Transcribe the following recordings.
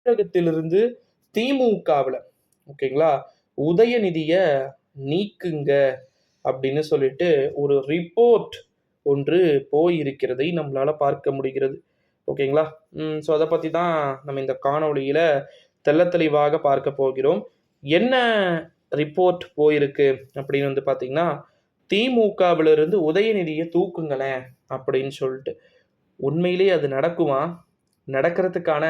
தமிழகத்திலிருந்து திமுகவில் ஓகேங்களா உதயநிதிய நீக்குங்க அப்படின்னு சொல்லிட்டு ஒரு ரிப்போர்ட் ஒன்று போயிருக்கிறதை நம்மளால பார்க்க முடிகிறது. ஓகேங்களா. ஸோ அதை பற்றி தான் நம்ம இந்த காணொளியில் தெள்ள தெளிவாக பார்க்க போகிறோம். என்ன ரிப்போர்ட் போயிருக்கு அப்படின்னு வந்து பார்த்தீங்கன்னா, திமுகவிலிருந்து உதயநிதியை தூக்குங்களேன் அப்படின்னு சொல்லிட்டு. உண்மையிலே அது நடக்குமா? நடக்கிறதுக்கான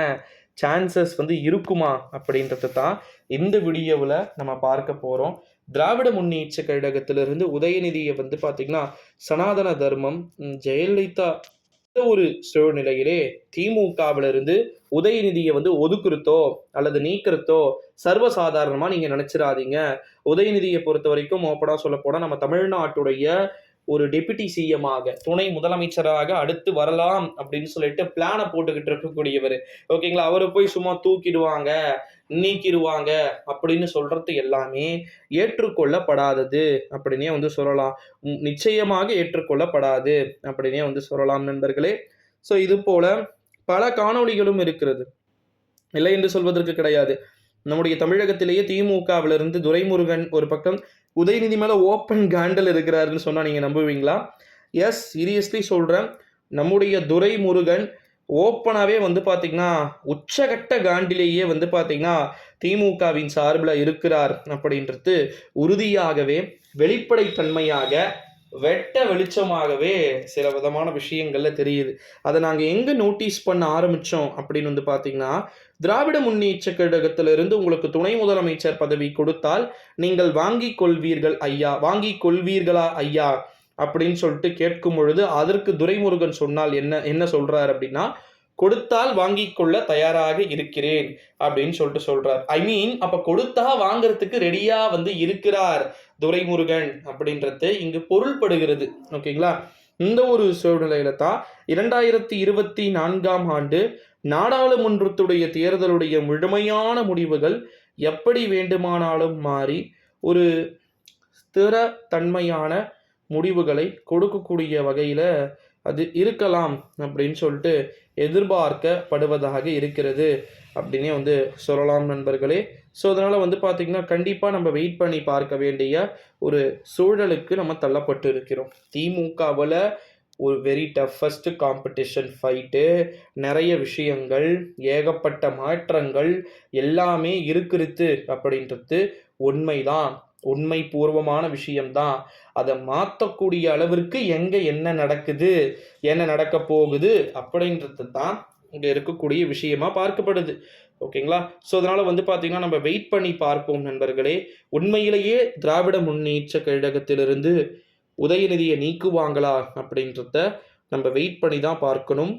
சான்சஸ் வந்து இருக்குமா அப்படின்றது தான் இந்த வீடியோவில் நம்ம பார்க்க போகிறோம். திராவிட முன்னேற்ற கழகத்திலிருந்து உதயநிதியை வந்து பார்த்தீங்கன்னா, சனாதன தர்மம், ஜெயலலிதா ஒரு சூழ்நிலையிலே திமுகவிலிருந்து உதயநிதியை வந்து ஒதுக்குறதோ அல்லது நீக்கிறதோ சர்வசாதாரணமாக நீங்கள் நினச்சிடாதீங்க. உதயநிதியை பொறுத்த வரைக்கும் ஓப்பனா சொல்ல போனால் நம்ம தமிழ்நாட்டுடைய ஒரு டெபுட்டி சிஎம்மாக துணை முதலமைச்சராக அடுத்து வரலாம் அப்படின்னு சொல்லிட்டு பிளானை போட்டுக்கிட்டு இருக்கக்கூடியவர். ஓகேங்களா. அவரை போய் சும்மா தூக்கிடுவாங்க நீக்கிடுவாங்க அப்படின்னு சொல்றது எல்லாமே ஏற்றுக்கொள்ளப்படாதது அப்படின்னே வந்து சொல்லலாம். நிச்சயமாக ஏற்றுக்கொள்ளப்படாது அப்படின்னே வந்து சொல்லலாம் நண்பர்களே. ஸோ இது போல பல காணொளிகளும் இருக்கிறது, இல்லை என்று சொல்வதற்கு கிடையாது. நம்முடைய தமிழகத்திலேயே திமுகவிலிருந்து துரைமுருகன் ஒரு பக்கம் உதயநிதி மேலே ஓப்பன் காண்டல் இருக்கிறாருன்னு சொன்னால் நீங்கள் நம்புவீங்களா? எஸ், சீரியஸ்லி சொல்கிறேன். நம்முடைய துரைமுருகன் ஓப்பனாகவே வந்து பார்த்திங்கன்னா உச்சகட்ட காண்டிலேயே வந்து பார்த்திங்கன்னா திமுகவின் சார்பில் இருக்கிறார் அப்படின்றது உறுதியாகவே வெளிப்படைத்தன்மையாக வெட்ட வெளிச்சமாகவே சில விதமான விஷயங்கள்ல தெரியுது. அதை நாங்கள் எங்கே நோட்டீஸ் பண்ண ஆரம்பித்தோம் அப்படின்னு வந்து பார்த்தீங்கன்னா, திராவிட முன்னேற்ற கழகத்திலிருந்து உங்களுக்கு துணை முதலமைச்சர் பதவி கொடுத்தால் நீங்கள் வாங்கிக் கொள்வீர்கள் ஐயா, வாங்கிக் கொள்வீர்களா ஐயா அப்படின்னு சொல்லிட்டு கேட்கும் பொழுது அதற்கு துரைமுருகன் சொன்னால் என்ன சொல்றார் அப்படின்னா, கொடுத்தால் வாங்கிக் கொள்ள தயாராக இருக்கிறேன் அப்படின்னு சொல்லிட்டு சொல்றார். ஐ மீன் அப்ப கொடுத்தா வாங்கறதுக்கு ரெடியா வந்து இருக்கிறார் துரைமுருகன் அப்படின்றது இங்கு பொருள்படுகிறது. ஓகேங்களா. இந்த ஒரு சூழ்நிலையில தான் 2024ஆம் ஆண்டு நாடாளுமன்றத்துடைய தேர்தலுடைய முழுமையான முடிவுகள் எப்படி வேண்டுமானாலும் மாறி ஒரு ஸ்திர தன்மையான முடிவுகளை கொடுக்கக்கூடிய வகையில அது இருக்கலாம் அப்படின்னு சொல்லிட்டு எதிர்பார்க்கப்படுவதாக இருக்கிறது அப்படின்னே வந்து சொல்லலாம் நண்பர்களே. ஸோ அதனால் வந்து பார்த்திங்கன்னா கண்டிப்பாக நம்ம வெயிட் பண்ணி பார்க்க வேண்டிய ஒரு சூழலுக்கு நம்ம தள்ளப்பட்டு இருக்கிறோம். திமுகவில் ஒரு வெரி டஃபஸ்ட் காம்படிஷன் ஃபைட்டு, நிறைய விஷயங்கள், ஏகப்பட்ட மாற்றங்கள் எல்லாமே இருக்கிறது அப்படின்றது உண்மைதான், உண்மை பூர்வமான விஷயம்தான். அதை மாற்றக்கூடிய அளவிற்கு எங்கே என்ன நடக்குது, என்ன நடக்க போகுது அப்படின்றது தான் இங்கே இருக்கக்கூடிய விஷயமா பார்க்கப்படுது. ஓகேங்களா. ஸோ அதனால் வந்து பார்த்திங்கன்னா நம்ம வெயிட் பண்ணி பார்ப்போம் நண்பர்களே. உண்மையிலேயே திராவிட முன்னேற்ற கழகத்திலிருந்து உதயநிதியை நீக்குவாங்களா அப்படின்றத நம்ம வெயிட் பண்ணி தான் பார்க்கணும்.